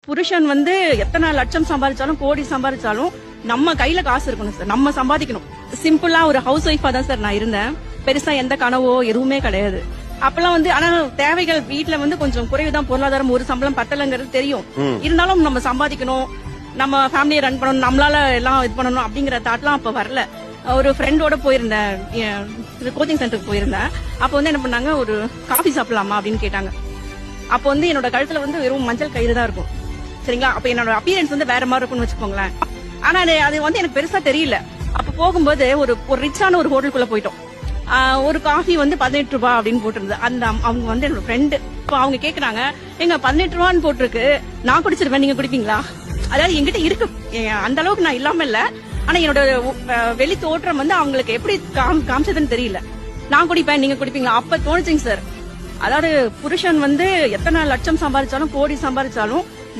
புருஷன் வந்து எத்தனை லட்சம் சம்பாதிச்சாலும் கோடி சம்பாதிச்சாலும் நம்ம கையில காசு இருக்கணும் சார். நம்ம சம்பாதிக்கணும். சிம்பிளா ஒரு ஹவுஸ் ஒய்ஃபா தான் சார் நான் இருந்தேன். பெருசா எந்த கனவோ எதுவுமே கிடையாது. அப்பெல்லாம் வந்து ஆனா தேவைகள் வீட்டுல வந்து கொஞ்சம் குறைவுதான், பொருளாதாரம் ஒரு சம்பளம் பத்தலங்கிறது தெரியும். இருந்தாலும் நம்ம சம்பாதிக்கணும், நம்ம ஃபேமிலியை ரன் பண்ணணும், நம்மளால எல்லாம் இது பண்ணணும் அப்படிங்கிற தாட்லாம் அப்ப வரல. ஒரு ஃப்ரெண்டோட போயிருந்தேன், கோச்சிங் சென்டருக்கு போயிருந்தேன். அப்ப வந்து என்ன பண்ணாங்க, ஒரு காஃபி சாப்பிடலாமா அப்படின்னு கேட்டாங்க. அப்ப வந்து என்னோட கழுத்துல வந்து வெறும் மஞ்சள் கயிறு தான் இருக்கும், சரிங்களா. அப்ப என்னோட அப்பியரன்ஸ் வந்து வேற மாதிரி இருக்கும்னு வச்சுக்கோங்களேன். ஆனா அது வந்து எனக்கு பெருசா தெரியல. அப்ப போகும்போது ஒரு ரிச்சான ஒரு ஹோட்டலுக்குள்ள போயிட்டோம். ஒரு காஃபி வந்து 18 ரூபாய் அப்படின்னு போட்டிருந்தது. அந்த அவங்க வந்து என்னோட ஃப்ரெண்டு. இப்போ அவங்க கேக்குறாங்க, எங்க 18 ரூபான்னு போட்டிருக்கு, நான் குடிச்சிருவேன், நீங்க குடிப்பீங்களா? அதாவது என்கிட்ட இருக்கு, அந்த அளவுக்கு நான் இல்லாம இல்ல. ஆனா என்னோட வெளி தோற்றம் வந்து அவங்களுக்கு எப்படி காமிச்சதுன்னு தெரியல. நான் குடிப்பேன், நீங்க குடிப்பீங்களா? அப்ப தோணுச்சுங்க சார். அதாவது புருஷன் வந்து எத்தனை லட்சம் சம்பாதிச்சாலும் கோடி சம்பாதிச்சாலும்